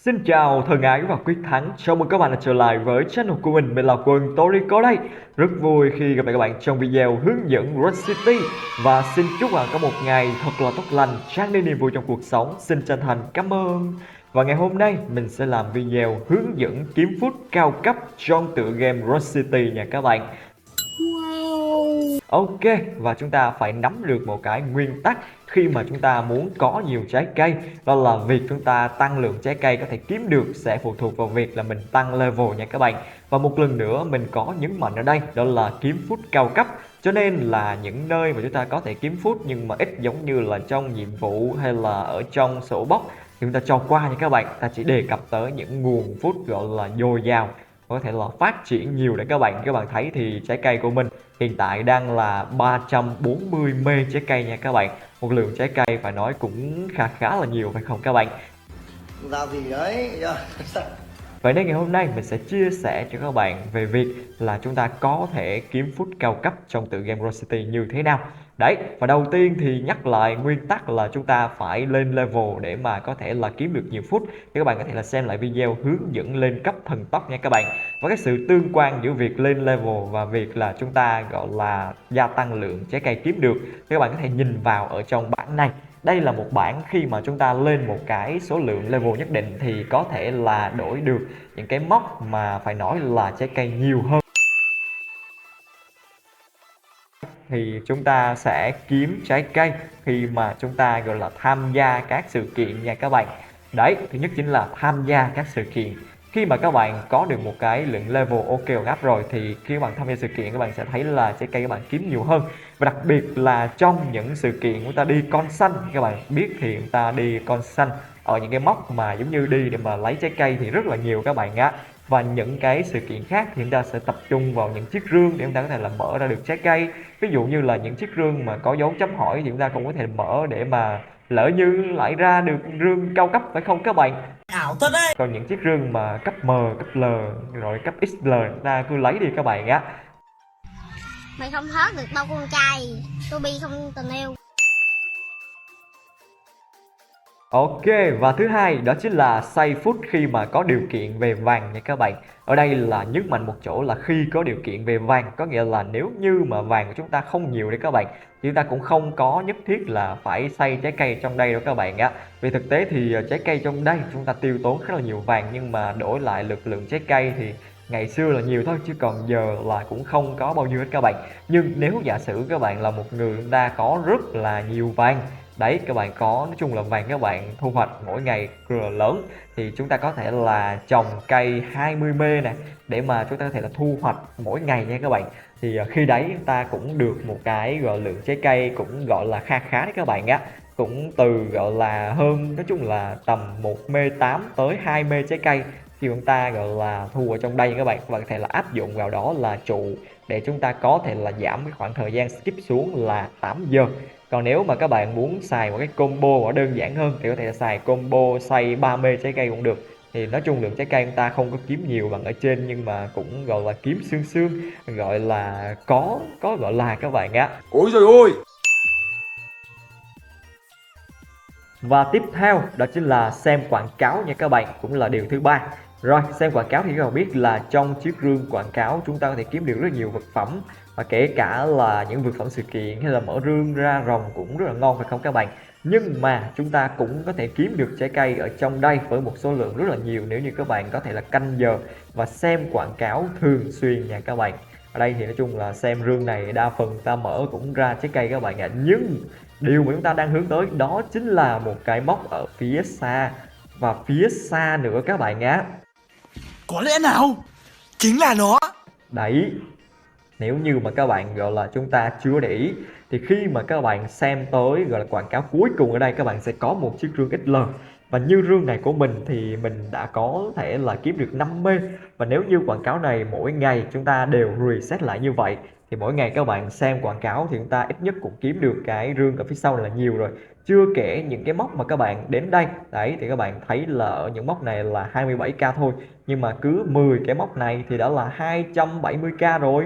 Xin chào thân ái và quyết thắng, chào mừng các bạn đã trở lại với channel của mình là Quân Torico đây. Rất vui khi gặp lại các bạn trong video hướng dẫn Rust City. Và xin chúc bạn có một ngày thật là tốt lành, tràn đầy niềm vui trong cuộc sống. Xin chân thành cảm ơn. Và ngày hôm nay mình sẽ làm video hướng dẫn kiếm phút cao cấp trong tựa game Rust City nha các bạn. Wow. Ok, và chúng ta phải nắm được một cái nguyên tắc khi mà chúng ta muốn có nhiều trái cây. Đó là việc chúng ta tăng lượng trái cây có thể kiếm được sẽ phụ thuộc vào việc là mình tăng level nha các bạn. Và một lần nữa mình có nhấn mạnh ở đây, đó là kiếm phút cao cấp. Cho nên là những nơi mà chúng ta có thể kiếm phút nhưng mà ít, giống như là trong nhiệm vụ hay là ở trong sổ bốc, thì chúng ta cho qua nha các bạn. Ta chỉ đề cập tới những nguồn phút gọi là dồi dào, có thể là phát triển nhiều để các bạn. Các bạn thấy thì trái cây của mình hiện tại đang là 340 mê trái cây nha các bạn. Một lượng trái cây phải nói cũng khá là nhiều phải không các bạn? Ra gì đấy. Vậy nên ngày hôm nay mình sẽ chia sẻ cho các bạn về việc là chúng ta có thể kiếm phút cao cấp trong tựa game Rust City như thế nào. Đấy, và đầu tiên thì nhắc lại nguyên tắc là chúng ta phải lên level để mà có thể là kiếm được nhiều phút. Thì các bạn có thể là xem lại video hướng dẫn lên cấp thần tốc nha các bạn. Và cái sự tương quan giữa việc lên level và việc là chúng ta gọi là gia tăng lượng trái cây kiếm được, thì các bạn có thể nhìn vào ở trong bảng này. Đây là một bảng khi mà chúng ta lên một cái số lượng level nhất định thì có thể là đổi được những cái mốc mà phải nói là trái cây nhiều hơn. Thì chúng ta sẽ kiếm trái cây khi mà chúng ta gọi là tham gia các sự kiện nha các bạn. Đấy, thứ nhất chính là tham gia các sự kiện. Khi mà các bạn có được một cái lượng level ok gấp rồi thì khi các bạn tham gia sự kiện, các bạn sẽ thấy là trái cây các bạn kiếm nhiều hơn. Và đặc biệt là trong những sự kiện chúng ta đi con xanh, các bạn biết thì chúng ta đi con xanh ở những cái mốc mà giống như đi để mà lấy trái cây thì rất là nhiều các bạn á. Và những cái sự kiện khác thì chúng ta sẽ tập trung vào những chiếc rương để chúng ta có thể là mở ra được trái cây. Ví dụ như là những chiếc rương mà có dấu chấm hỏi thì chúng ta cũng có thể mở để mà lỡ như lại ra được rương cao cấp phải không các bạn? Ảo thật đấy. Còn những chiếc rương mà cấp M, cấp L rồi cấp XL chúng ta cứ lấy đi các bạn á. Mày không thoát được đâu con trai. Toby không tình yêu. Ok, và thứ hai đó chính là save phút khi mà có điều kiện về vàng nha các bạn. Ở đây là nhấn mạnh một chỗ là khi có điều kiện về vàng, có nghĩa là nếu như mà vàng của chúng ta không nhiều đấy các bạn, thì chúng ta cũng không có nhất thiết là phải save trái cây trong đây đâu các bạn á. Vì thực tế thì trái cây trong đây chúng ta tiêu tốn rất là nhiều vàng, nhưng mà đổi lại lực lượng trái cây thì ngày xưa là nhiều thôi, chứ còn giờ là cũng không có bao nhiêu hết các bạn. Nhưng nếu giả sử các bạn là một người chúng ta có rất là nhiều vàng, đấy các bạn có, nói chung là vàng các bạn thu hoạch mỗi ngày rất là lớn, thì chúng ta có thể là trồng cây 20 mê nè, để mà chúng ta có thể là thu hoạch mỗi ngày nha các bạn. Thì khi đấy chúng ta cũng được một cái gọi lượng trái cây cũng gọi là kha đấy các bạn á, cũng từ gọi là hơn, nói chung là tầm 1 mê 8 tới 2 mê trái cây khi chúng ta gọi là thu ở trong đây các bạn. Các bạn có thể là áp dụng vào đó là trụ để chúng ta có thể là giảm cái khoảng thời gian skip xuống là 8 giờ. Còn nếu mà các bạn muốn xài một cái combo mà đơn giản hơn thì có thể là xài combo xay 3 mê trái cây cũng được. Thì nói chung lượng trái cây chúng ta không có kiếm nhiều bằng ở trên, nhưng mà cũng gọi là kiếm xương xương, gọi là có gọi là các bạn á. Ôi trời ơi. Và tiếp theo đó chính là xem quảng cáo nha các bạn, cũng là điều thứ ba. Rồi, xem quảng cáo thì các bạn biết là trong chiếc rương quảng cáo chúng ta có thể kiếm được rất nhiều vật phẩm, và kể cả là những vật phẩm sự kiện hay là mở rương ra rồng cũng rất là ngon phải không các bạn? Nhưng mà chúng ta cũng có thể kiếm được trái cây ở trong đây với một số lượng rất là nhiều nếu như các bạn có thể là canh giờ và xem quảng cáo thường xuyên nha các bạn. Ở đây thì nói chung là xem rương này đa phần ta mở cũng ra trái cây các bạn ạ. Nhưng điều mà chúng ta đang hướng tới đó chính là một cái mốc ở phía xa, và phía xa nữa các bạn á. Có lẽ nào chính là nó. Đấy, nếu như mà các bạn gọi là chúng ta chưa để ý thì khi mà các bạn xem tới gọi là quảng cáo cuối cùng ở đây, các bạn sẽ có một chiếc rương XL. Và như rương này của mình thì mình đã có thể là kiếm được 5 mê. Và nếu như quảng cáo này mỗi ngày chúng ta đều reset lại như vậy thì mỗi ngày các bạn xem quảng cáo thì chúng ta ít nhất cũng kiếm được cái rương ở phía sau là nhiều rồi. Chưa kể những cái mốc mà các bạn đến đây. Đấy thì các bạn thấy là ở những mốc này là 27k thôi, nhưng mà cứ 10 cái mốc này thì đã là 270k rồi.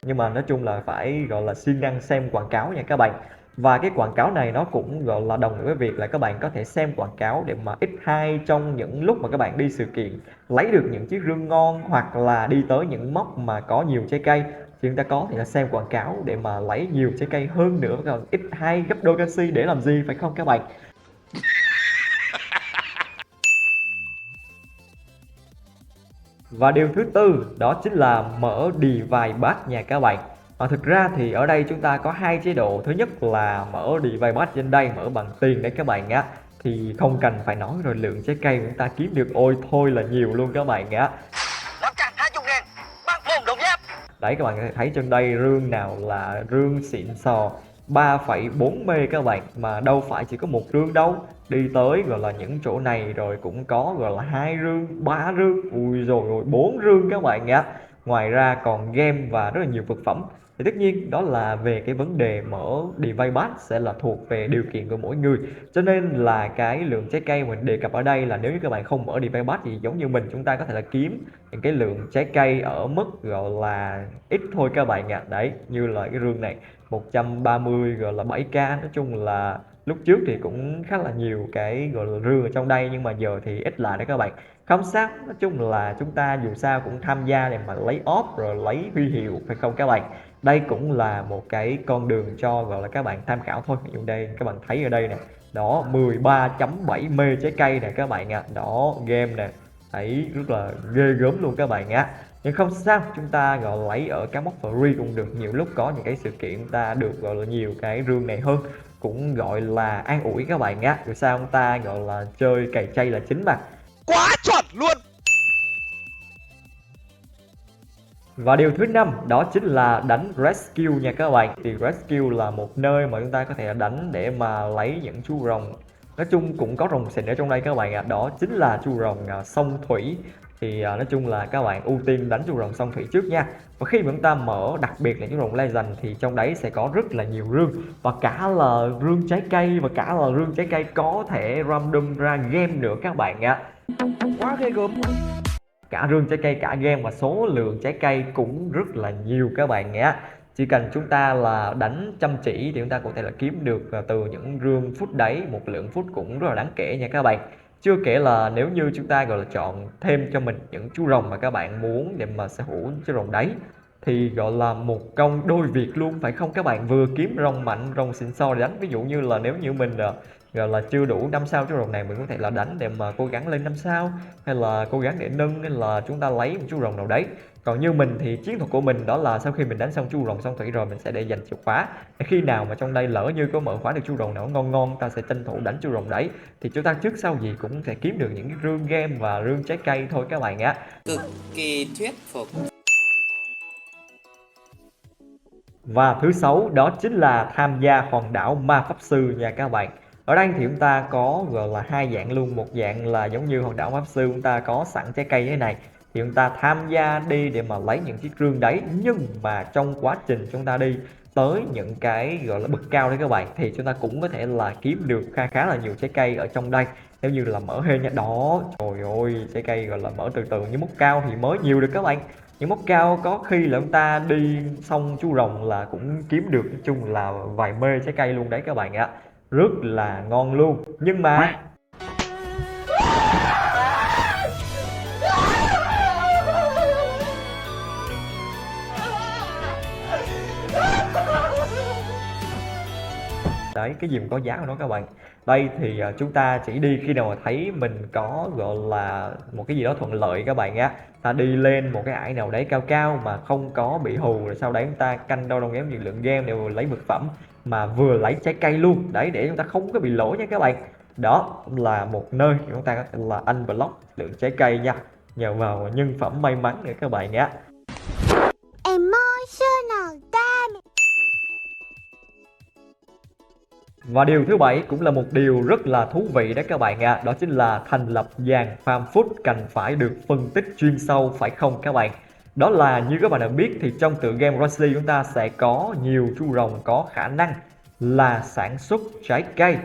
Nhưng mà nói chung là phải gọi là siêng năng xem quảng cáo nha các bạn. Và cái quảng cáo này nó cũng gọi là đồng nghĩa với việc là các bạn có thể xem quảng cáo để mà x2 trong những lúc mà các bạn đi sự kiện, lấy được những chiếc rương ngon, hoặc là đi tới những mốc mà có nhiều trái cây thì chúng ta có thể là xem quảng cáo để mà lấy nhiều trái cây hơn nữa. Còn x2 gấp đôi canxi để làm gì, phải không các bạn? Và điều thứ tư đó chính là mở device pass nha các bạn. Thực ra thì ở đây chúng ta có hai chế độ. Thứ nhất là mở device pass trên đây, mở bằng tiền đấy các bạn á, thì không cần phải nói rồi, lượng trái cây chúng ta kiếm được ôi thôi là nhiều luôn các bạn á. 520.000 băng môn đồng giáp. Đấy, các bạn có thể thấy trên đây rương nào là rương xịn sò 3,4 mê các bạn, mà đâu phải chỉ có một rương đâu. Đi tới gọi là những chỗ này rồi cũng có gọi là 2 rương, 3 rương, ui rồi 4 rương các bạn ạ. Ngoài ra còn game và rất là nhiều vật phẩm. Thì tất nhiên đó là về cái vấn đề mở device pass sẽ là thuộc về điều kiện của mỗi người. Cho nên là cái lượng trái cây mình đề cập ở đây là nếu như các bạn không mở device pass thì giống như mình, chúng ta có thể là kiếm những cái lượng trái cây ở mức gọi là ít thôi các bạn ạ. Đấy, như là cái rương này 130 gọi là 7k. Nói chung là lúc trước thì cũng khá là nhiều cái gọi là rương ở trong đây, nhưng mà giờ thì ít lại đấy các bạn. Không sao, nói chung là chúng ta dù sao cũng tham gia để mà lấy off rồi lấy huy hiệu, phải không các bạn? Đây cũng là một cái con đường cho gọi là các bạn tham khảo thôi. Ví dụ đây các bạn thấy ở đây nè, đó 13.7 mê trái cây nè các bạn ạ. Đó, game nè, thấy rất là ghê gớm luôn các bạn á. Nhưng không sao, chúng ta gọi lấy ở các mốc free cũng được. Nhiều lúc có những cái sự kiện ta được gọi là nhiều cái rương này hơn, cũng gọi là an ủi các bạn á. Rồi sao chúng ta gọi là chơi cày chay là chính mà. Quá chuẩn luôn. Và điều thứ năm đó chính là đánh rescue nha các bạn. Thì rescue là một nơi mà chúng ta có thể đánh để mà lấy những chú rồng. Nói chung cũng có rồng xịn ở trong đây các bạn ạ. Đó chính là chú rồng sông thủy. Thì nói chung là các bạn ưu tiên đánh chú rồng sông thủy trước nha. Và khi mà chúng ta mở đặc biệt là chú rồng legend thì trong đấy sẽ có rất là nhiều rương, và cả là rương trái cây, và cả là rương trái cây có thể random ra game nữa các bạn ạ. Quá ghê gớm. Cả rương trái cây cả game, và số lượng trái cây cũng rất là nhiều các bạn nhé. Chỉ cần chúng ta là đánh chăm chỉ thì chúng ta có thể là kiếm được từ những rương phút đấy một lượng phút cũng rất là đáng kể nha các bạn. Chưa kể là nếu như chúng ta gọi là chọn thêm cho mình những chú rồng mà các bạn muốn để mà sở hữu chú rồng đấy thì gọi là một công đôi việc luôn, phải không các bạn? Vừa kiếm rồng mạnh, rồng xịn sò để đánh. Ví dụ như là nếu như mình gọi là chưa đủ 5 sao chú rồng này, mình có thể là đánh để mà cố gắng lên 5 sao, hay là cố gắng để nâng, hay là chúng ta lấy một chú rồng nào đấy. Còn như mình thì chiến thuật của mình đó là sau khi mình đánh xong chú rồng song thủy rồi, mình sẽ để dành chìa khóa để khi nào mà trong đây lỡ như có mở khóa được chú rồng nào ngon ngon, ta sẽ tranh thủ đánh chú rồng đấy. Thì chúng ta trước sau gì cũng sẽ kiếm được những cái rương game và rương trái cây thôi các bạn ạ. Cực kỳ thuyết phục. Và thứ 6 đó chính là tham gia hòn đảo ma pháp sư nha các bạn. Ở đây thì chúng ta có gọi là hai dạng luôn. Một dạng là giống như hòn đảo ma pháp sư, chúng ta có sẵn trái cây thế này thì chúng ta tham gia đi để mà lấy những chiếc rương đấy. Nhưng mà trong quá trình chúng ta đi tới những cái gọi là bậc cao đấy các bạn, thì chúng ta cũng có thể là kiếm được khá là nhiều trái cây ở trong đây. Nếu như là mở hên nha, đó trời ơi, trái cây gọi là mở từ từ, như mốc cao thì mới nhiều được các bạn. Những mốc cao có khi là chúng ta đi xong chú rồng là cũng kiếm được, nói chung là vài mê trái cây luôn đấy các bạn ạ. Rất là ngon luôn. Nhưng mà đấy, cái gì cũng có giá của nó các bạn. Đây thì chúng ta chỉ đi khi nào mà thấy mình có gọi là một cái gì đó thuận lợi các bạn á. Ta đi lên một cái ải nào đấy cao cao mà không có bị hù, rồi sau đấy chúng ta canh đâu đồng ghém nhiều lượng game để vừa lấy vật phẩm mà vừa lấy trái cây luôn. Đấy, để chúng ta không có bị lỗ nha các bạn. Đó là một nơi chúng ta có thể là unblock lượng trái cây nha, nhờ vào nhân phẩm may mắn nữa các bạn nhé. Emotional damage. Và điều thứ 7 cũng là một điều rất là thú vị đấy các bạn ạ. Đó chính là thành lập dàn farm food cần phải được phân tích chuyên sâu, phải không các bạn? Đó là như các bạn đã biết thì trong tựa game Roxy chúng ta sẽ có nhiều chú rồng có khả năng là sản xuất trái cây.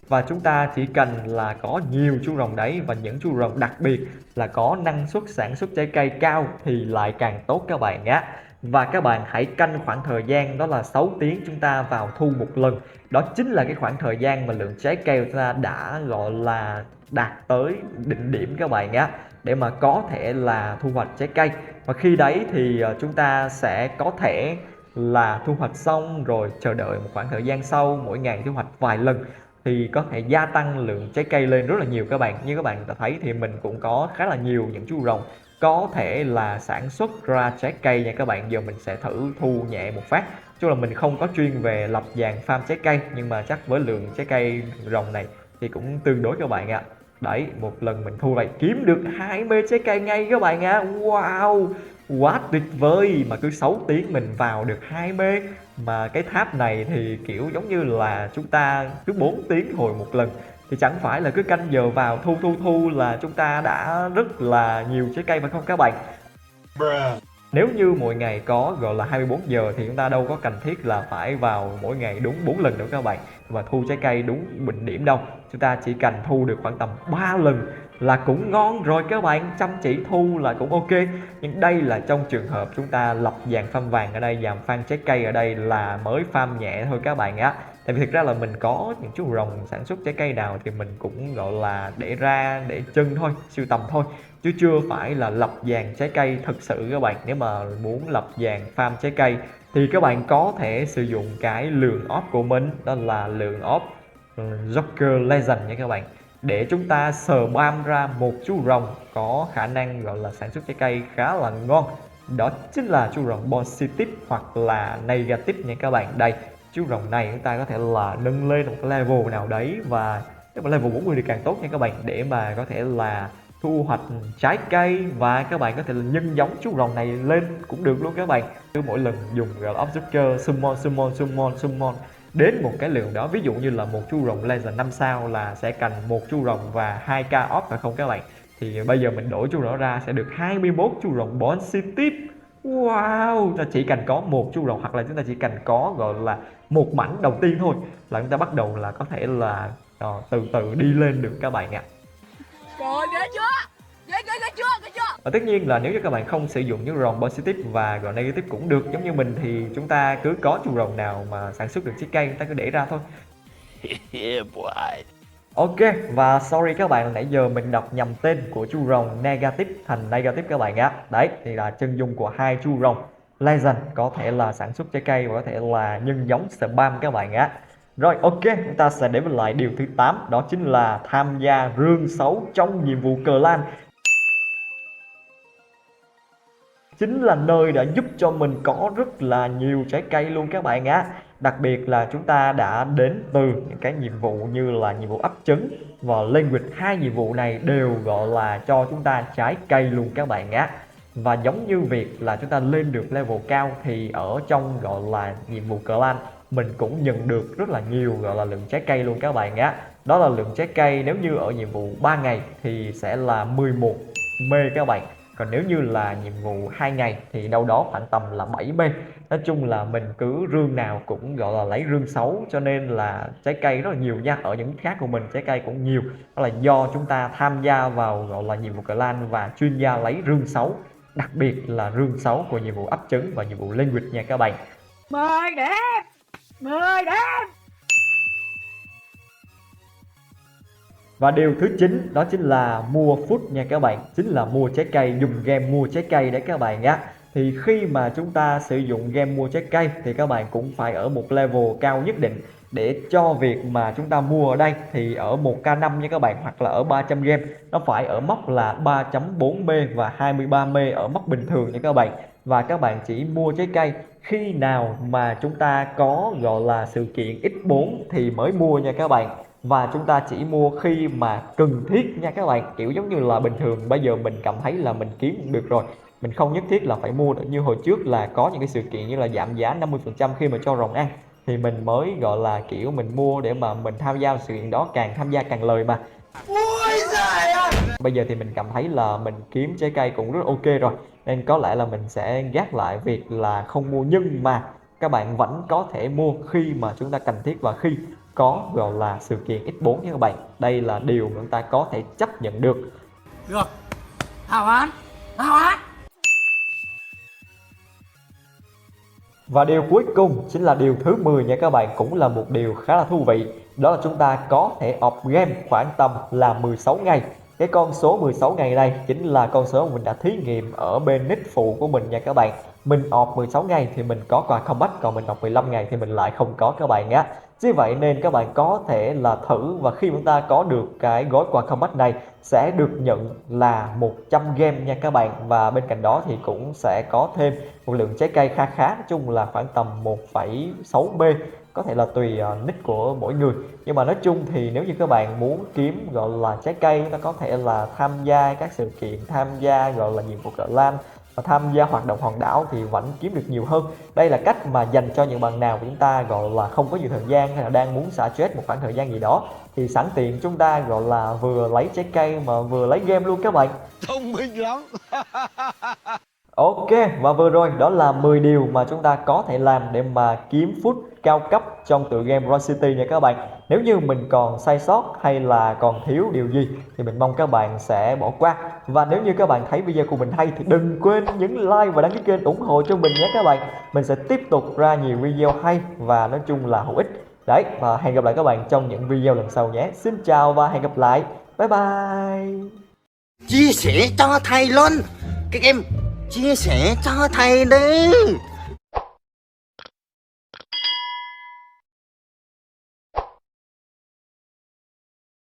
Và chúng ta chỉ cần là có nhiều chú rồng đấy, và những chú rồng đặc biệt là có năng suất sản xuất trái cây cao thì lại càng tốt các bạn nhé. Và các bạn hãy canh khoảng thời gian đó là 6 tiếng chúng ta vào thu một lần. Đó chính là cái khoảng thời gian mà lượng trái cây của chúng ta đã gọi là đạt tới đỉnh điểm các bạn á, để mà có thể là thu hoạch trái cây. Và khi đấy thì chúng ta sẽ có thể là thu hoạch xong rồi chờ đợi một khoảng thời gian sau, mỗi ngày thu hoạch vài lần thì có thể gia tăng lượng trái cây lên rất là nhiều các bạn. Như các bạn đã thấy thì mình cũng có khá là nhiều những chú rồng có thể là sản xuất ra trái cây nha các bạn. Giờ mình sẽ thử thu nhẹ một phát. Chứ là mình không có chuyên về lập dàn farm trái cây, nhưng mà chắc với lượng trái cây rồng này thì cũng tương đối các bạn ạ. Đấy, một lần mình thu lại kiếm được 20 trái cây ngay các bạn ạ. Wow, quá tuyệt vời, mà cứ 6 tiếng mình vào được 20. Mà cái tháp này thì kiểu giống như là chúng ta cứ 4 tiếng hồi một lần, thì chẳng phải là cứ canh giờ vào thu là chúng ta đã rất là nhiều trái cây phải không các bạn? Nếu như mỗi ngày có gọi là 24 giờ thì chúng ta đâu có cần thiết là phải vào mỗi ngày đúng 4 lần nữa các bạn, và thu trái cây đúng đỉnh điểm đâu. Chúng ta chỉ cần thu được khoảng tầm 3 lần là cũng ngon rồi các bạn, chăm chỉ thu là cũng ok. Nhưng đây là trong trường hợp chúng ta lập dàn farm vàng ở đây, dàn farm trái cây ở đây là mới farm nhẹ thôi các bạn á. Tại vì thực ra là mình có những chú rồng sản xuất trái cây nào thì mình cũng gọi là để ra để trưng thôi, sưu tầm thôi, chứ chưa phải là lập dàn trái cây thực sự các bạn. Nếu mà muốn lập dàn farm trái cây thì các bạn có thể sử dụng cái lượng orb của mình, đó là lượng orb Joker Legend nha các bạn, để chúng ta spam ra một chú rồng có khả năng gọi là sản xuất trái cây khá là ngon. Đó chính là chú rồng Positive hoặc là Negative nha các bạn. Đây, chú rồng này chúng ta có thể là nâng lên một cái level nào đấy, và nếu mà level 40 thì càng tốt nha các bạn, để mà có thể là thu hoạch trái cây. Và các bạn có thể là nhân giống chú rồng này lên cũng được luôn các bạn. Cứ mỗi lần dùng gọi là Observer summon đến một cái lượng đó, ví dụ như là một chú rồng Legend 5 sao là sẽ cần một chú rồng và 2k orb phải không các bạn? Thì bây giờ mình đổi chú rồng ra sẽ được 21 chú rồng Positive. Wow, ta chỉ cần có một chú rồng, hoặc là chúng ta chỉ cần có gọi là một mảnh đầu tiên thôi là chúng ta bắt đầu là có thể là từ từ đi lên được các bạn ạ. Trời ghê chưa? Ghê chưa? Và tất nhiên là nếu như các bạn không sử dụng những rồng Positive và gọi Negative cũng được, giống như mình thì chúng ta cứ có chú rồng nào mà sản xuất được trái cây chúng ta cứ để ra thôi. Ok, và sorry các bạn, nãy giờ mình đọc nhầm tên của chú rồng Negative thành Negative các bạn á. Đấy, thì là chân dung của hai chú rồng Legend có thể là sản xuất trái cây và có thể là nhân giống spam các bạn á. Rồi ok, chúng ta sẽ đến với lại điều thứ 8, đó chính là tham gia rương xấu trong nhiệm vụ clan. Chính là nơi đã giúp cho mình có rất là nhiều trái cây luôn các bạn á. Đặc biệt là chúng ta đã đến từ những cái nhiệm vụ như là nhiệm vụ ấp trứng và language, hai nhiệm vụ này đều gọi là cho chúng ta trái cây luôn các bạn á. Và giống như việc là chúng ta lên được level cao thì ở trong gọi là nhiệm vụ clan mình cũng nhận được rất là nhiều gọi là lượng trái cây luôn các bạn á. Đó là lượng trái cây nếu như ở nhiệm vụ 3 ngày thì sẽ là 11 mê các bạn. Còn nếu như là nhiệm vụ 2 ngày thì đâu đó khoảng tầm là 7 mê. Nói chung là mình cứ rương nào cũng gọi là lấy rương xấu, cho nên là trái cây rất là nhiều nha. Ở những khác của mình trái cây cũng nhiều, đó là do chúng ta tham gia vào gọi là nhiệm vụ clan và chuyên gia lấy rương xấu, đặc biệt là rương xấu của nhiệm vụ ấp trứng và nhiệm vụ language nha các bạn. Mời đẹp. Và điều thứ 9 đó chính là mua food nha các bạn, chính là mua trái cây, dùng game mua trái cây đấy các bạn á. Thì khi mà chúng ta sử dụng game mua trái cây thì các bạn cũng phải ở một level cao nhất định để cho việc mà chúng ta mua ở đây thì ở 1k5 nha các bạn, hoặc là ở 300 game nó phải ở mốc là 3.4 mê và 23 mê ở mốc bình thường nha các bạn. Và các bạn chỉ mua trái cây khi nào mà chúng ta có gọi là sự kiện X4 thì mới mua nha các bạn. Và chúng ta chỉ mua khi mà cần thiết nha các bạn. Kiểu giống như là bình thường bây giờ mình cảm thấy là mình kiếm được rồi, mình không nhất thiết là phải mua được. Như hồi trước là có những cái sự kiện như là giảm giá 50% khi mà cho rồng ăn thì mình mới gọi là kiểu mình mua để mà mình tham gia sự kiện đó, càng tham gia càng lời mà. Bây giờ thì mình cảm thấy là mình kiếm trái cây cũng rất ok rồi, nên có lẽ là mình sẽ gác lại việc là không mua, nhưng mà các bạn vẫn có thể mua khi mà chúng ta cần thiết và khi có gọi là sự kiện X4 nha các bạn. Đây là điều mà chúng ta có thể chấp nhận được. Được. Hào án. Và điều cuối cùng chính là điều thứ 10 nha các bạn, cũng là một điều khá là thú vị. Đó là chúng ta có thể off game khoảng tầm là 16 ngày. Cái con số 16 ngày này chính là con số mà mình đã thí nghiệm ở bên nick phụ của mình nha các bạn. Mình off 16 ngày thì mình có quà combat, còn mình off 15 ngày thì mình lại không có các bạn nhé. Vì vậy nên các bạn có thể là thử, và khi chúng ta có được cái gói quà combat này sẽ được nhận là 100 game nha các bạn. Và bên cạnh đó thì cũng sẽ có thêm một lượng trái cây khá khá, nói chung là khoảng tầm 1,6B, có thể là tùy nick của mỗi người. Nhưng mà nói chung thì nếu như các bạn muốn kiếm gọi là trái cây, nó có thể là tham gia các sự kiện, tham gia gọi là nhiệm vụ cờ lan và tham gia hoạt động hòn đảo thì vẫn kiếm được nhiều hơn. Đây là cách mà dành cho những bạn nào của chúng ta gọi là không có nhiều thời gian hay là đang muốn xả stress một khoảng thời gian gì đó, thì sẵn tiện chúng ta gọi là vừa lấy trái cây mà vừa lấy game luôn các bạn. Thông minh lắm. Ok, và vừa rồi đó là 10 điều mà chúng ta có thể làm để mà kiếm phút cao cấp trong tựa game Roi City nha các bạn. Nếu như mình còn sai sót hay là còn thiếu điều gì thì mình mong các bạn sẽ bỏ qua. Và nếu như các bạn thấy video của mình hay thì đừng quên nhấn like và đăng ký kênh ủng hộ cho mình nhé các bạn. Mình sẽ tiếp tục ra nhiều video hay và nói chung là hữu ích. Đấy, và hẹn gặp lại các bạn trong những video lần sau nhé. Xin chào và hẹn gặp lại. Bye bye. Chia sẻ cho thầy luôn. Các em chia sẻ cho thầy đi.